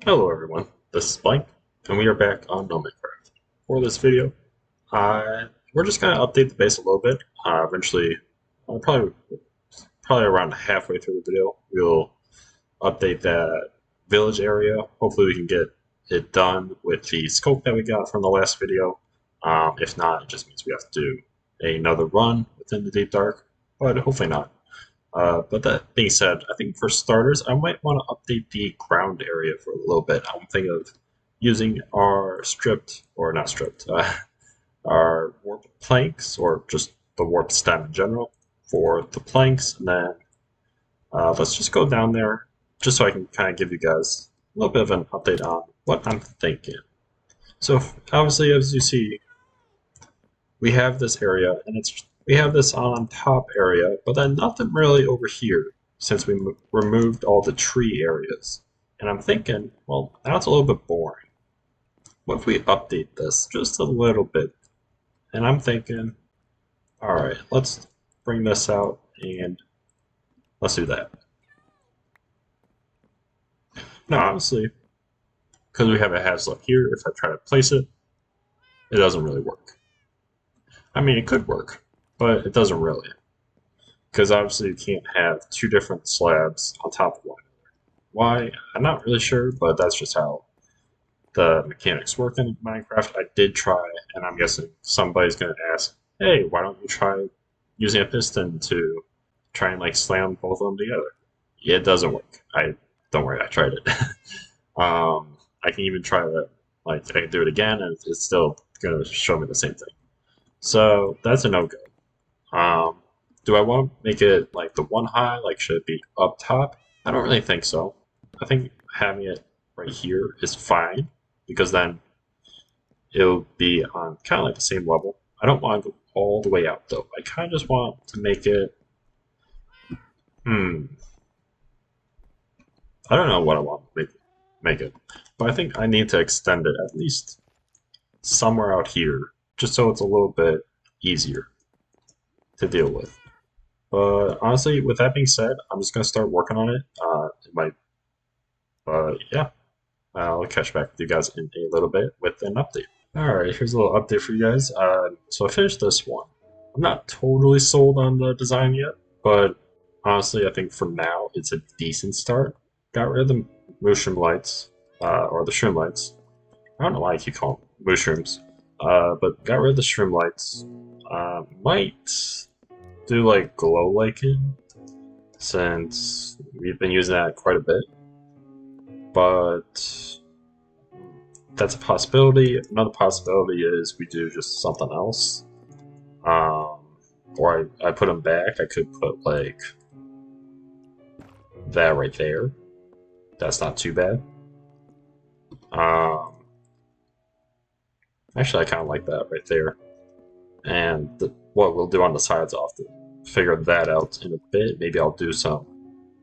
Hello everyone, this is Blank, and we are back on NomadCraft. For this video, we're just going to update the base a little bit. Eventually, probably around halfway through the video, we'll update that village area. Hopefully we can get it done with the scope that we got from the last video. If not, it just means we have to do another run within the Deep Dark, but hopefully not. But that being said, I think for starters, I might want to update the ground area for a little bit. I'm thinking of using our stripped, or not stripped, our warp planks, or just the warp stem in general for the planks. And then let's just go down there just so I can kind of give you guys a little bit of an update on what I'm thinking. So obviously, as you see, we have this area, and we have this on top area, but then nothing really over here since we removed all the tree areas. And I'm thinking, well, now it's a little bit boring. What if we update this just a little bit? And I'm thinking, all right, let's bring this out and let's do that. Now, obviously, because we have a Haslip here, if I try to place it, it doesn't really work. I mean, it could work, but it doesn't really. Because obviously you can't have two different slabs on top of one another. Why? I'm not really sure, but that's just how the mechanics work in Minecraft. I did try, and I'm guessing somebody's going to ask, hey, why don't you try using a piston to try and like slam both of them together? Yeah, it doesn't work. Don't worry, I tried it. I can even try that. Like I can do it again, and it's still going to show me the same thing. So that's a no-go. Do I want to make it like the one high? Like, should it be up top? I don't really think so. I think having it right here is fine because then it'll be on kind of like the same level. I don't want to go all the way out though. I kind of just want to make it. I don't know what I want to make it, but I think I need to extend it at least somewhere out here, just so it's a little bit easier to deal with. But honestly, with that being said, I'm just gonna start working on it. It might, yeah, I'll catch back with you guys in a little bit with an update. All right, here's a little update for you guys. So I finished this one. I'm not totally sold on the design yet, but honestly, I think for now it's a decent start. Got rid of the mushroom lights, or the shroom lights. I don't know why I keep calling them mushrooms, but got rid of the shroom lights. Might do like glow lichen since we've been using that quite a bit, but that's a possibility. Another possibility is we do just something else, or I put them back. I could put like that right there. That's not too bad. Actually, I kind of like that right there. And what we'll do on the sides, I'll have to figure that out in a bit. Maybe I'll do some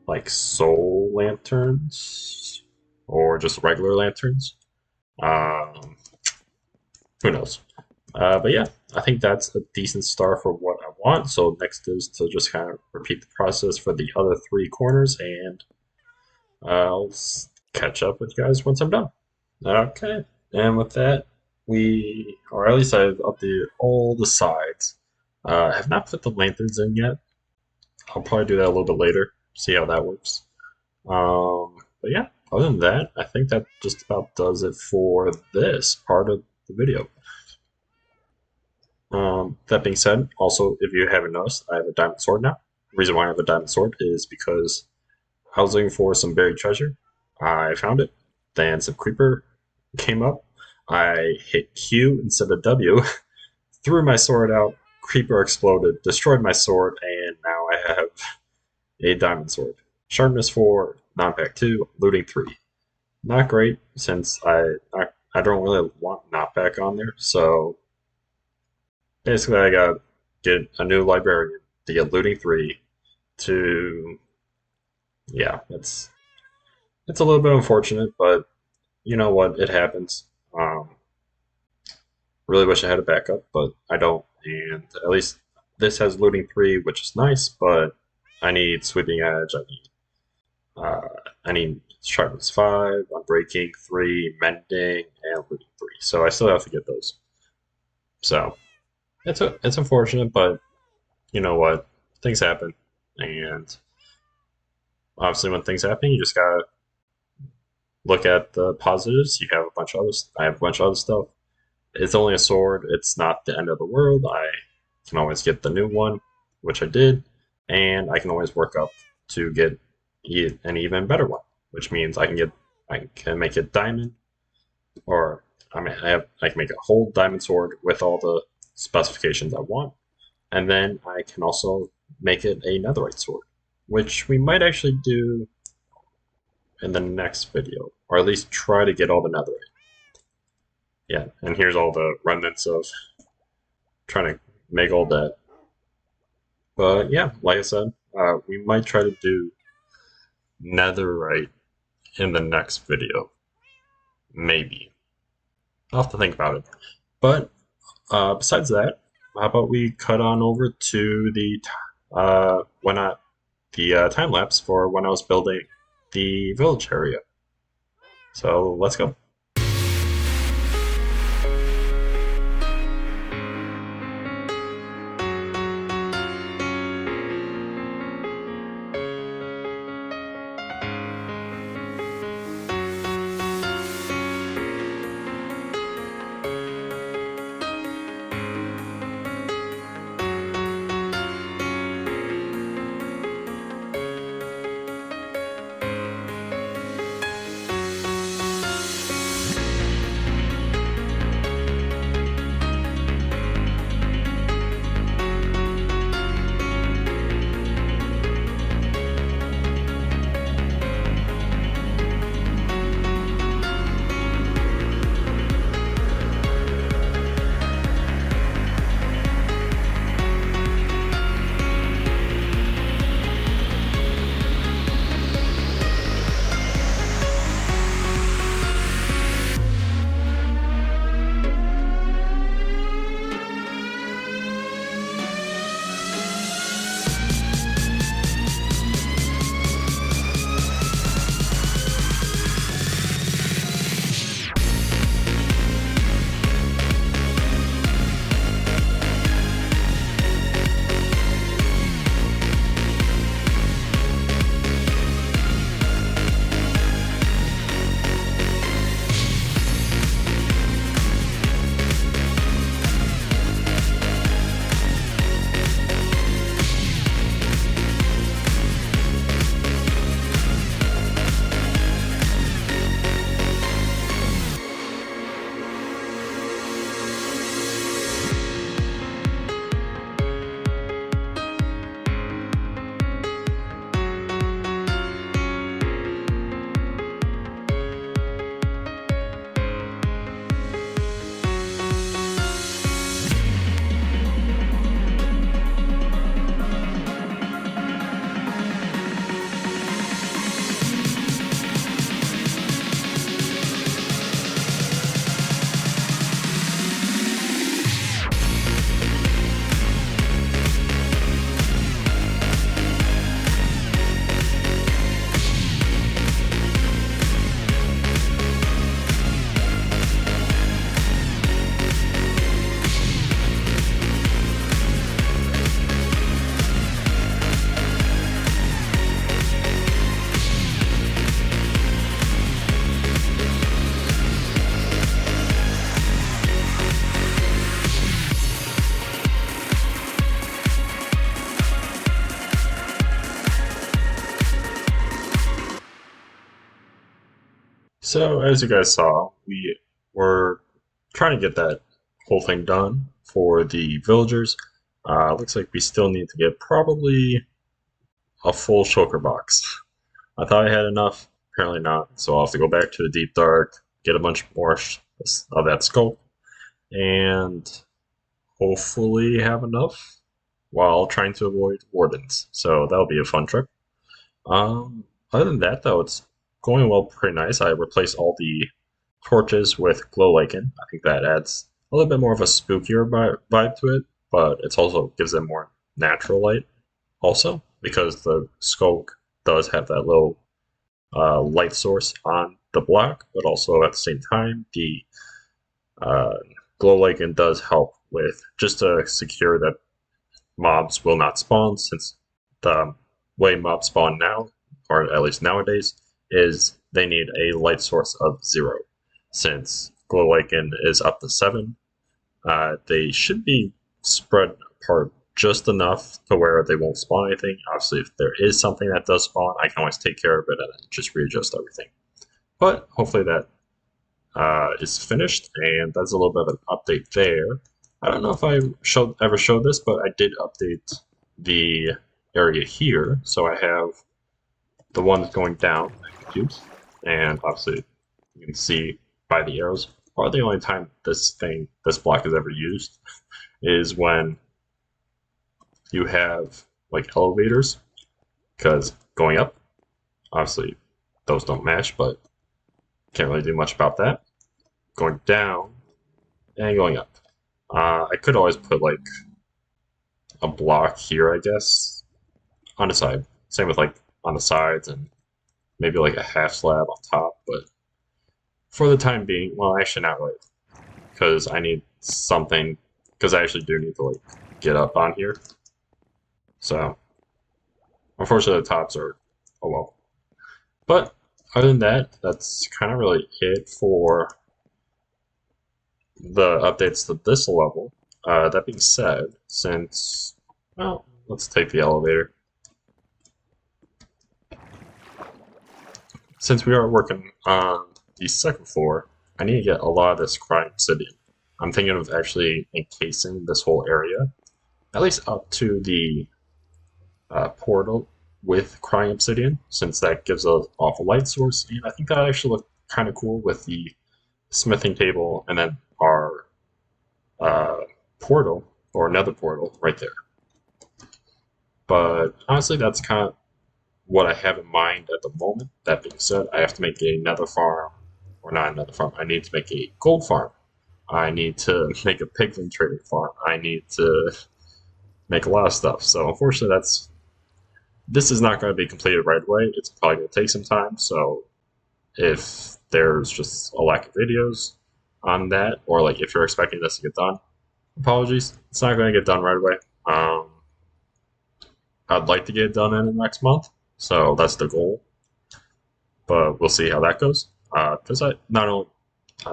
like soul lanterns or just regular lanterns. Um, who knows? But yeah, I think that's a decent start for what I want. So next is to just kind of repeat the process for the other three corners, and I'll catch up with you guys once I'm done. Okay, and with that, or at least I've updated all the sides. I have not put the lanterns in yet. I'll probably do that a little bit later, see how that works. But yeah, other than that, I think that just about does it for this part of the video. That being said, also, if you haven't noticed, I have a diamond sword now. The reason why I have a diamond sword is because I was looking for some buried treasure. I found it. Then some creeper came up. I hit Q instead of W, threw my sword out, creeper exploded, destroyed my sword, and now I have a diamond sword. Sharpness 4, knockback 2, looting 3. Not great since I don't really want knockback on there, so basically I gotta get a new librarian to get looting 3 to, yeah, it's a little bit unfortunate, but you know what, it happens. Really wish I had a backup, but I don't. And at least this has looting 3, which is nice, but I need sweeping edge. I need I need sharpness 5, unbreaking 3, mending, and looting 3. So I still have to get those. So it's unfortunate, but you know what? Things happen, and obviously when things happen, you just gotta look at the positives. You have a bunch of others. I have a bunch of other stuff. It's only a sword. It's not the end of the world. I can always get the new one, which I did, and I can always work up to get an even better one, which means I can make it diamond, or I can make a whole diamond sword with all the specifications I want, and then I can also make it a netherite sword, which we might actually do in the next video, or at least try to get all the netherite. Yeah, and here's all the remnants of trying to make all that. But yeah, like I said, we might try to do netherite in the next video. Maybe. I'll have to think about it. But besides that, how about we cut on over to the time lapse for when I was building the village area. So let's go. So, as you guys saw, we were trying to get that whole thing done for the villagers. Looks like we still need to get probably a full shulker box. I thought I had enough, apparently not, so I'll have to go back to the deep dark, get a bunch more of that scope, and hopefully have enough while trying to avoid wardens. So that'll be a fun trip. Other than that, though, it's going well, pretty nice. I replaced all the torches with glow lichen. I think that adds a little bit more of a spookier vibe to it, but it also gives them more natural light. Also, because the skulk does have that little light source on the block, but also at the same time, the uh, glow lichen does help with just to secure that mobs will not spawn, since the way mobs spawn now, or at least nowadays, is they need a light source of 0. Since glow lichen is up to 7, they should be spread apart just enough to where they won't spawn anything. Obviously, if there is something that does spawn, I can always take care of it and just readjust everything. But hopefully that is finished, and that's a little bit of an update there. I don't know if I ever showed this, but I did update the area here. So I have the one that's going down, cubes, and obviously you can see by the arrows. Probably the only time this block is ever used is when you have like elevators, because going up, obviously those don't match, but can't really do much about that. Going down and going up. I could always put like a block here, I guess, on the side. Same with like on the sides, and maybe like a half slab on top. But for the time being, well, actually not really, because I need something. Because I actually do need to like get up on here. So unfortunately, the tops are well. But other than that, that's kind of really it for the updates to this level. That being said, well, let's take the elevator. Since we are working on the second floor, I need to get a lot of this crying obsidian. I'm thinking of actually encasing this whole area, at least up to the portal with crying obsidian, since that gives us off a light source, and I think that actually look kind of cool with the smithing table and then our portal, or another portal, right there. But honestly, that's kind of what I have in mind at the moment. That being said, I have to make another farm, or not another farm, I need to make a gold farm. I need to make a piglin trading farm. I need to make a lot of stuff. So unfortunately, this is not going to be completed right away. It's probably going to take some time. So if there's just a lack of videos on that, or like if you're expecting this to get done, apologies. It's not going to get done right away. I'd like to get it done in the next month, so that's the goal. But we'll see how that goes. Because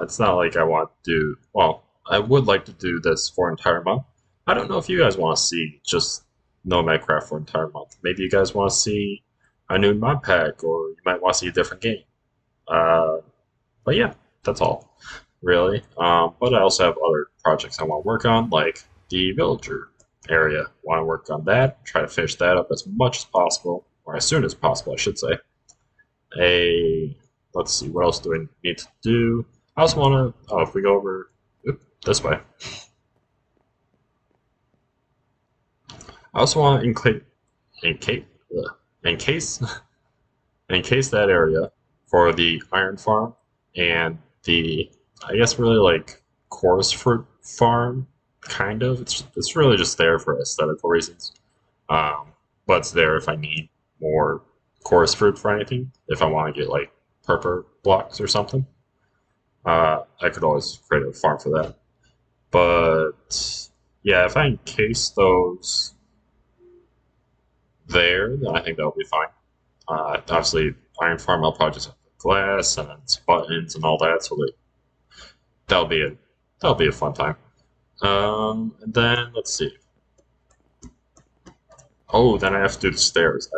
it's not like I want to do. Well, I would like to do this for an entire month. I don't know if you guys want to see just NomadCraft for an entire month. Maybe you guys want to see a new mod pack, or you might want to see a different game. But yeah, that's all, really. But I also have other projects I want to work on, like the villager area. Want to work on that, try to finish that up as much as possible, or as soon as possible, I should say. Let's see, what else do I need to do? I also want to, if we go over this way, I also want to encase that area for the iron farm and the, I guess, really like chorus fruit farm. Kind of. It's really just there for aesthetical reasons. But it's there if I need more chorus fruit for anything. If I want to get like purple blocks or something, I could always create a farm for that. But yeah, if I encase those there, then I think that'll be fine. Obviously, iron farm, I'll probably just have glass and then some buttons and all that, so that'll be a fun time. And then let's see. Oh, then I have to do the stairs.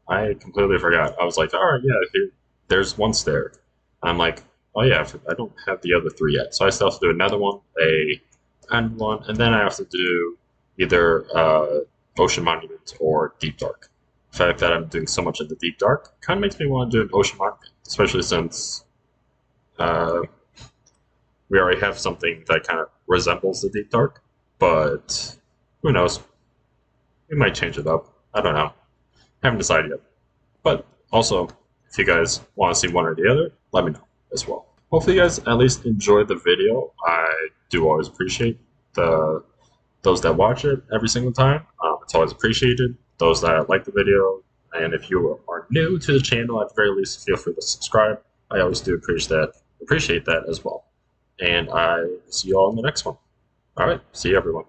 I completely forgot. I was like, all right, yeah, there's one stair. I'm like, oh yeah, I don't have the other 3 yet, so I still have to do another one, a end one, and then I have to do either Ocean Monument or Deep Dark. The fact that I'm doing so much of the Deep Dark kind of makes me want to do an Ocean Monument, especially since we already have something that kind of resembles the Deep Dark, but who knows? We might change it up. I don't know. Haven't decided yet. But also, if you guys want to see one or the other, let me know as well. Hopefully you guys at least enjoyed the video. I do always appreciate those that watch it every single time. It's always appreciated. Those that like the video, And if you are new to the channel, at the very least, feel free to subscribe. I always do appreciate that as well. And I see you all in the next one. All right, see you everyone.